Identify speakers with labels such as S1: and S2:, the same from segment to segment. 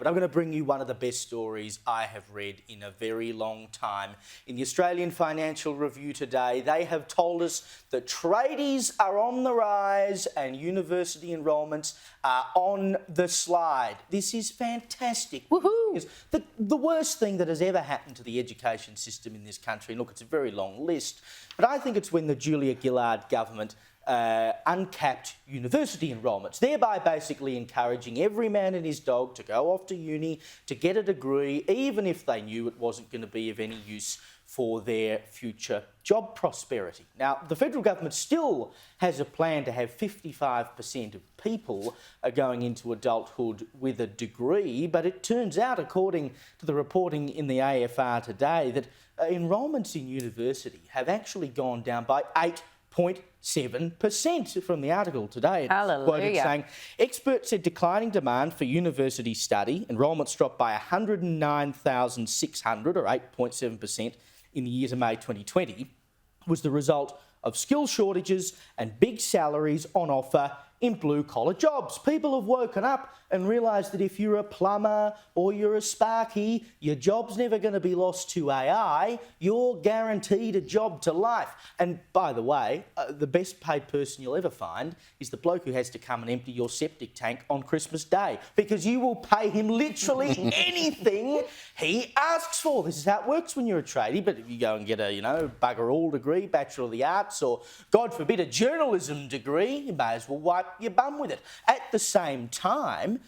S1: But I'm going to bring you one of the best stories I have read in a very long time. In the Australian Financial Review today, they have told us that tradies are on the rise and university enrolments are on the slide. This is fantastic.
S2: Woohoo!
S1: Because the worst thing that has ever happened to the education system in this country, and look, it's a very long list, but I think it's when the Julia Gillard government uncapped university enrolments, thereby basically encouraging every man and his dog to go off to uni, to get a degree, even if they knew it wasn't going to be of any use for their future job prosperity. Now, the federal government still has a plan to have 55% of people going into adulthood with a degree, but it turns out, according to the reporting in the AFR today, that enrolments in university have actually gone down by 8.7% from the article today. It's quoted saying, experts said declining demand for university study, enrolments dropped by 109,600 or 8.7% in the year to May 2020, was the result of skill shortages and big salaries on offer in blue-collar jobs. People have woken up and realised that if you're a plumber or you're a sparky, your job's never going to be lost to AI. You're guaranteed a job to life. And by the way, the best paid person you'll ever find is the bloke who has to come and empty your septic tank on Christmas Day, because you will pay him literally anything he asks for. This is how it works when you're a tradie. But if you go and get a, bugger all degree, Bachelor of the Arts, or God forbid, a journalism degree, you may as well wipe your bum with it. At the same time,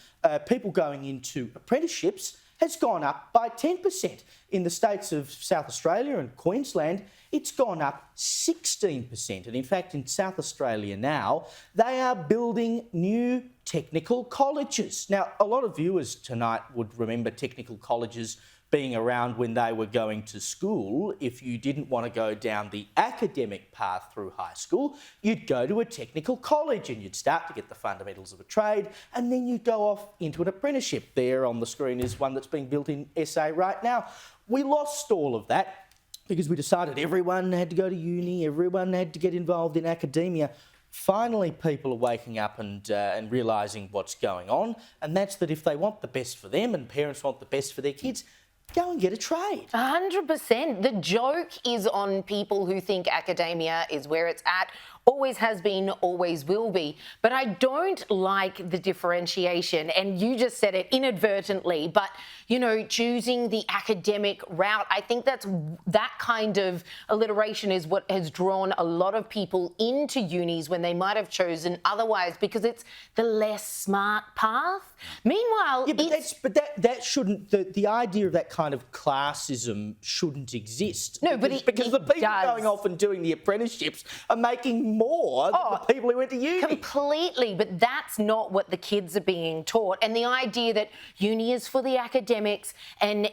S1: people going into apprenticeships has gone up by 10%. In the states of South Australia and Queensland, it's gone up 16%. And in fact, in South Australia now, they are building new technical colleges. Now, a lot of viewers tonight would remember technical colleges being around when they were going to school. If you didn't want to go down the academic path through high school, you'd go to a technical college and you'd start to get the fundamentals of a trade, and then you'd go off into an apprenticeship. There on the screen is one that's being built in SA right now. We lost all of that because we decided everyone had to go to uni, everyone had to get involved in academia. Finally, people are waking up and realising what's going on, and that's that if they want the best for them and parents want the best for their kids, go and get a trade.
S2: 100%. The joke is on people who think academia is where it's at, always has been, always will be. But I don't like the differentiation, and you just said it inadvertently, but, choosing the academic route, I think that kind of alliteration is what has drawn a lot of people into unis when they might have chosen otherwise, because it's the less smart path. Meanwhile,
S1: that shouldn't, the idea of that kind of classism shouldn't exist.
S2: No,
S1: because the people going off and doing the apprenticeships are making more than the people who went to uni.
S2: Completely, but that's not what the kids are being taught. And the idea that uni is for the academics and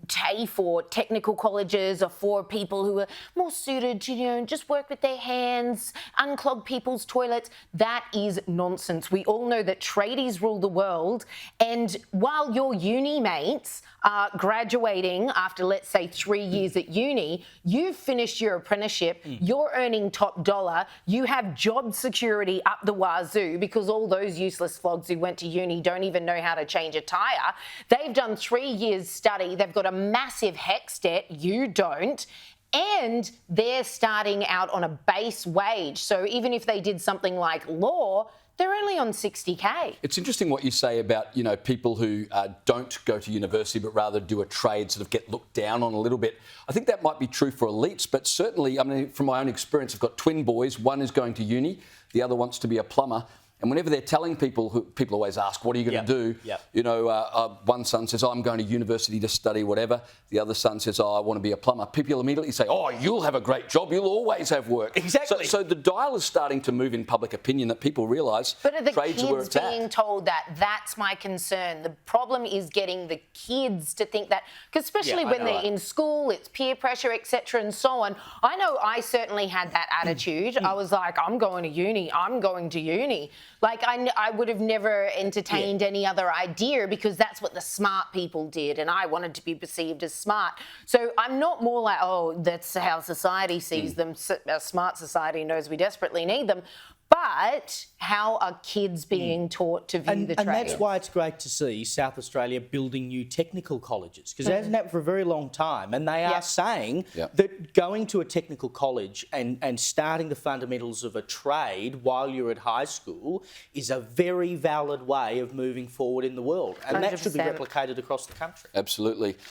S2: TAFE or technical colleges are for people who are more suited to, just work with their hands, unclog people's toilets, that is nonsense. We all know that tradies rule the world, and while your uni mates are graduating after, let's say, 3 years at uni, you've finished your apprenticeship, you're earning top dollar, you have job security up the wazoo, because all those useless flogs who went to uni don't even know how to change a tyre. They've done 3 years study, they've got a massive HECS debt, you don't, and they're starting out on a base wage. So even if they did something like law, they're only on 60K.
S3: It's interesting what you say about, people who don't go to university but rather do a trade, sort of get looked down on a little bit. I think that might be true for elites, but certainly, from my own experience, I've got twin boys. One is going to uni, the other wants to be a plumber. And whenever they're telling people, people always ask, what are you going to do? One son says, I'm going to university to study whatever. The other son says, I want to be a plumber. People immediately say, you'll have a great job. You'll always have work.
S1: Exactly.
S3: So the dial is starting to move in public opinion, that people realise trades are where it's at.
S2: But are the kids being told that? That's my concern. The problem is getting the kids to think that, because especially when they're in school, it's peer pressure, etc. and so on. I know I certainly had that attitude. I was like, I'm going to uni. Like, I would have never entertained any other idea, because that's what the smart people did, and I wanted to be perceived as smart. So I'm not more like, that's how society sees them. A smart society knows we desperately need them. But how are kids being taught to view the trades?
S1: And that's why it's great to see South Australia building new technical colleges, because it hasn't happened for a very long time. And they are saying that going to a technical college and starting the fundamentals of a trade while you're at high school is a very valid way of moving forward in the world. And that should be
S2: 100%.
S1: replicated across the country.
S3: Absolutely.